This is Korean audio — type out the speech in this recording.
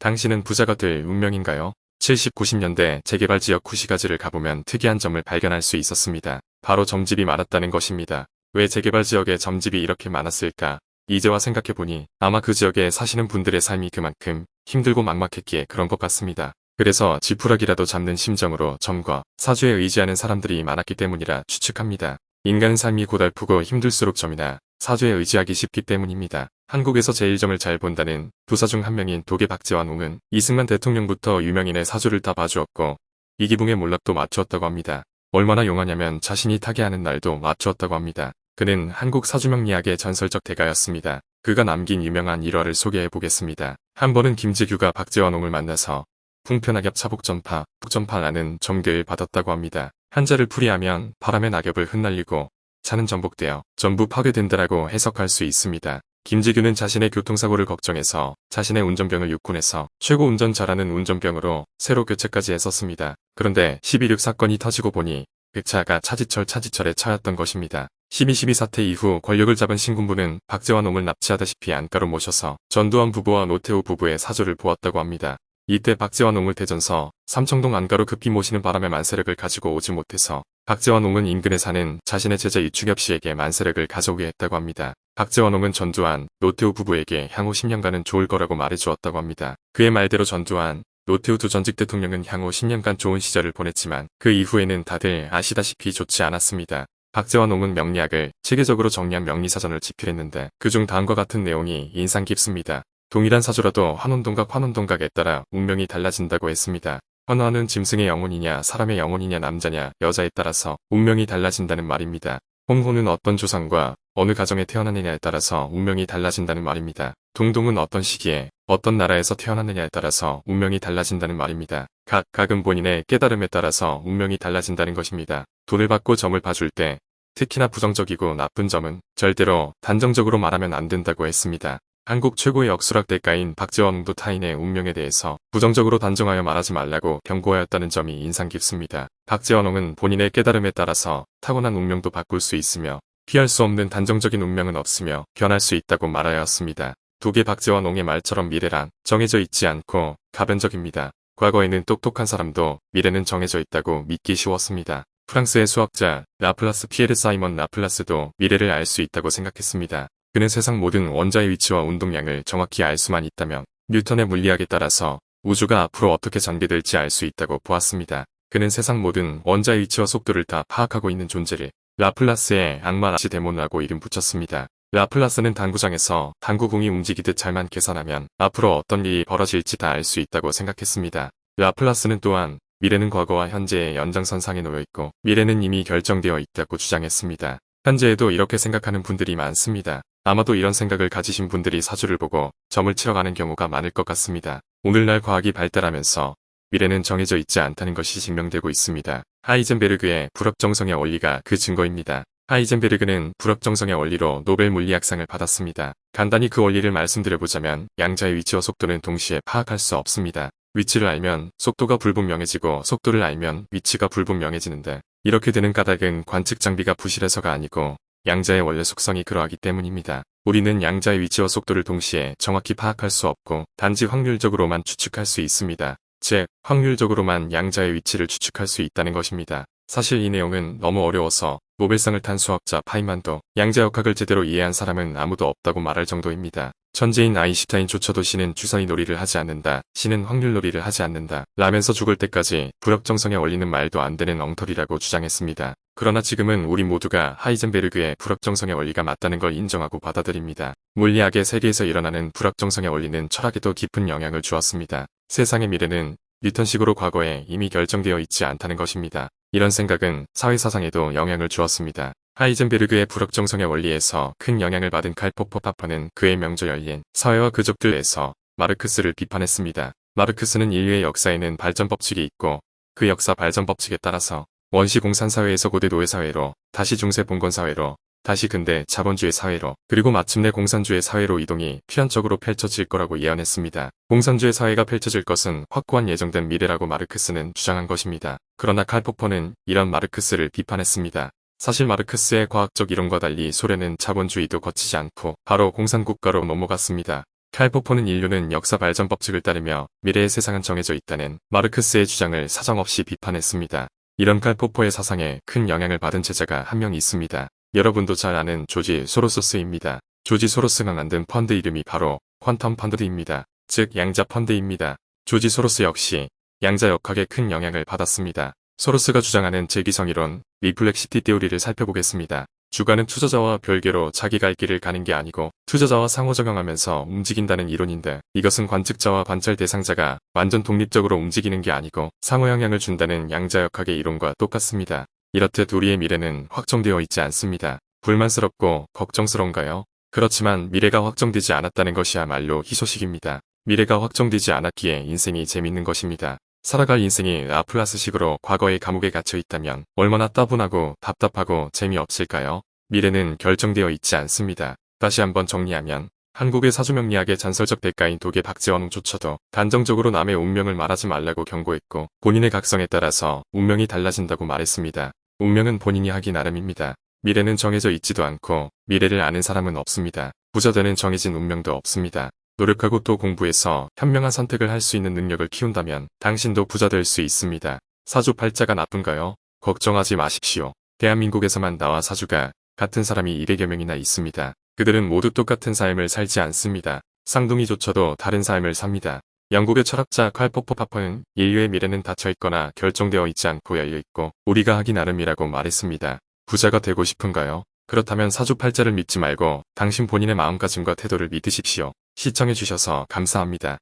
당신은 부자가 될 운명인가요? 70, 90년대 재개발 지역 구시가지를 가보면 특이한 점을 발견할 수 있었습니다. 바로 점집이 많았다는 것입니다. 왜 재개발 지역에 점집이 이렇게 많았을까? 이제와 생각해보니 아마 그 지역에 사시는 분들의 삶이 그만큼 힘들고 막막했기에 그런 것 같습니다. 그래서 지푸라기라도 잡는 심정으로 점과 사주에 의지하는 사람들이 많았기 때문이라 추측합니다. 인간은 삶이 고달프고 힘들수록 점이나 사주에 의지하기 쉽기 때문입니다. 한국에서 제일 점을 잘 본다는 부사 중 한 명인 독일 박재완옹은 이승만 대통령부터 유명인의 사주를 다 봐주었고 이기붕의 몰락도 맞추었다고 합니다. 얼마나 용하냐면 자신이 타계하는 날도 맞추었다고 합니다. 그는 한국 사주명리학의 전설적 대가였습니다. 그가 남긴 유명한 일화를 소개해보겠습니다. 한 번은 김재규가 박재완옹을 만나서 풍편악엽 차복전파, 북전파라는 점괘를 받았다고 합니다. 한자를 풀이하면 바람의 낙엽을 흩날리고 차는 전복되어 전부 파괴된다라고 해석할 수 있습니다. 김재규는 자신의 교통사고를 걱정해서 자신의 운전병을 육군해서 최고 운전 잘하는 운전병으로 새로 교체까지 했었습니다. 그런데 12.6 사건이 터지고 보니 그 차가 차지철의 차였던 것입니다. 12.12 사태 이후 권력을 잡은 신군부는 박재완옹을 납치하다시피 안가로 모셔서 전두환 부부와 노태우 부부의 사주를 보았다고 합니다. 이때 박재완옹을 대전서 삼청동 안가로 급히 모시는 바람에 만세력을 가지고 오지 못해서 박재완옹은 인근에 사는 자신의 제자 이충엽 씨에게 만세력을 가져오게 했다고 합니다. 박재완옹은 전두환, 노태우 부부에게 향후 10년간은 좋을 거라고 말해주었다고 합니다. 그의 말대로 전두환, 노태우 두 전직 대통령은 향후 10년간 좋은 시절을 보냈지만 그 이후에는 다들 아시다시피 좋지 않았습니다. 박재완옹은 명리학을 체계적으로 정리한 명리사전을 집필했는데 그중 다음과 같은 내용이 인상 깊습니다. 동일한 사주라도 환혼동각에 따라 운명이 달라진다고 했습니다. 환화는 짐승의 영혼이냐 사람의 영혼이냐 남자냐 여자에 따라서 운명이 달라진다는 말입니다. 홍호는 어떤 조상과 어느 가정에 태어났느냐에 따라서 운명이 달라진다는 말입니다. 동동은 어떤 시기에 어떤 나라에서 태어났느냐에 따라서 운명이 달라진다는 말입니다. 각은 본인의 깨달음에 따라서 운명이 달라진다는 것입니다. 돈을 받고 점을 봐줄 때 특히나 부정적이고 나쁜 점은 절대로 단정적으로 말하면 안 된다고 했습니다. 한국 최고의 역술학 대가인 박재완옹도 타인의 운명에 대해서 부정적으로 단정하여 말하지 말라고 경고하였다는 점이 인상 깊습니다. 박재완옹은 본인의 깨달음에 따라서 타고난 운명도 바꿀 수 있으며 피할 수 없는 단정적인 운명은 없으며 변할 수 있다고 말하였습니다. 독일 박재완옹의 말처럼 미래란 정해져 있지 않고 가변적입니다. 과거에는 똑똑한 사람도 미래는 정해져 있다고 믿기 쉬웠습니다. 프랑스의 수학자 라플라스 피에르 사이먼 라플라스도 미래를 알 수 있다고 생각했습니다. 그는 세상 모든 원자의 위치와 운동량을 정확히 알 수만 있다면 뉴턴의 물리학에 따라서 우주가 앞으로 어떻게 전개될지 알 수 있다고 보았습니다. 그는 세상 모든 원자의 위치와 속도를 다 파악하고 있는 존재를 라플라스의 악마 아시데몬이라고 이름 붙였습니다. 라플라스는 당구장에서 당구공이 움직이듯 잘만 계산하면 앞으로 어떤 일이 벌어질지 다 알 수 있다고 생각했습니다. 라플라스는 또한 미래는 과거와 현재의 연장선상에 놓여있고 미래는 이미 결정되어 있다고 주장했습니다. 현재에도 이렇게 생각하는 분들이 많습니다. 아마도 이런 생각을 가지신 분들이 사주를 보고 점을 치러가는 경우가 많을 것 같습니다. 오늘날 과학이 발달하면서 미래는 정해져 있지 않다는 것이 증명되고 있습니다. 하이젠베르그의 불확정성의 원리가 그 증거입니다. 하이젠베르그는 불확정성의 원리로 노벨 물리학상을 받았습니다. 간단히 그 원리를 말씀드려보자면 양자의 위치와 속도는 동시에 파악할 수 없습니다. 위치를 알면 속도가 불분명해지고 속도를 알면 위치가 불분명해지는데 이렇게 되는 까닭은 관측 장비가 부실해서가 아니고 양자의 원래 속성이 그러하기 때문입니다. 우리는 양자의 위치와 속도를 동시에 정확히 파악할 수 없고 단지 확률적으로만 추측할 수 있습니다. 즉, 확률적으로만 양자의 위치를 추측할 수 있다는 것입니다. 사실 이 내용은 너무 어려워서 노벨상을 탄 수학자 파이만도 양자역학을 제대로 이해한 사람은 아무도 없다고 말할 정도입니다. 천재인 아인슈타인조차도 신은 주사위 놀이를 하지 않는다. 신은 확률 놀이를 하지 않는다. 라면서 죽을 때까지 불확정성의 원리는 말도 안 되는 엉터리라고 주장했습니다. 그러나 지금은 우리 모두가 하이젠베르그의 불확정성의 원리가 맞다는 걸 인정하고 받아들입니다. 물리학의 세계에서 일어나는 불확정성의 원리는 철학에도 깊은 영향을 주었습니다. 세상의 미래는 뉴턴식으로 과거에 이미 결정되어 있지 않다는 것입니다. 이런 생각은 사회사상에도 영향을 주었습니다. 하이젠베르그의 불확정성의 원리에서 큰 영향을 받은 칼 포퍼파퍼는 그의 명저 열린 사회와 그족들에서 마르크스를 비판했습니다. 마르크스는 인류의 역사에는 발전 법칙이 있고 그 역사 발전 법칙에 따라서 원시 공산사회에서 고대 노예사회로 다시 중세 봉건사회로 다시 근대 자본주의 사회로 그리고 마침내 공산주의 사회로 이동이 필연적으로 펼쳐질 거라고 예언했습니다. 공산주의 사회가 펼쳐질 것은 확고한 예정된 미래라고 마르크스는 주장한 것입니다. 그러나 칼 포퍼는 이런 마르크스를 비판했습니다. 사실 마르크스의 과학적 이론과 달리 소련은 자본주의도 거치지 않고 바로 공산국가로 넘어갔습니다. 칼포포는 인류는 역사 발전 법칙을 따르며 미래의 세상은 정해져 있다는 마르크스의 주장을 사정없이 비판했습니다. 이런 칼포포의 사상에 큰 영향을 받은 제자가 한 명 있습니다. 여러분도 잘 아는 조지 소로스입니다. 조지 소로스가 만든 펀드 이름이 바로 퀀텀 펀드입니다. 즉 양자 펀드입니다. 조지 소로스 역시 양자 역학에 큰 영향을 받았습니다. 소로스가 주장하는 재기성이론, 리플렉시티 티오리를 살펴보겠습니다. 주가는 투자자와 별개로 자기 갈 길을 가는 게 아니고 투자자와 상호작용하면서 움직인다는 이론인데, 이것은 관측자와 관찰 대상자가 완전 독립적으로 움직이는 게 아니고 상호영향을 준다는 양자역학의 이론과 똑같습니다. 이렇듯 우리의 미래는 확정되어 있지 않습니다. 불만스럽고 걱정스러운가요? 그렇지만 미래가 확정되지 않았다는 것이야말로 희소식입니다. 미래가 확정되지 않았기에 인생이 재밌는 것입니다. 살아갈 인생이 라플라스식으로 과거의 감옥에 갇혀 있다면 얼마나 따분하고 답답하고 재미없을까요? 미래는 결정되어 있지 않습니다. 다시 한번 정리하면 한국의 사주명리학의 전설적 대가인 독일 박지원조차도 단정적으로 남의 운명을 말하지 말라고 경고했고, 본인의 각성에 따라서 운명이 달라진다고 말했습니다. 운명은 본인이 하기 나름입니다. 미래는 정해져 있지도 않고 미래를 아는 사람은 없습니다. 부자되는 정해진 운명도 없습니다. 노력하고 또 공부해서 현명한 선택을 할 수 있는 능력을 키운다면 당신도 부자 될 수 있습니다. 사주팔자가 나쁜가요? 걱정하지 마십시오. 대한민국에서만 나와 사주가 같은 사람이 200여 명이나 있습니다. 그들은 모두 똑같은 삶을 살지 않습니다. 쌍둥이조차도 다른 삶을 삽니다. 영국의 철학자 칼 포퍼는 인류의 미래는 닫혀있거나 결정되어 있지 않고 열려있고 우리가 하기 나름이라고 말했습니다. 부자가 되고 싶은가요? 그렇다면 사주팔자를 믿지 말고 당신 본인의 마음가짐과 태도를 믿으십시오. 시청해주셔서 감사합니다.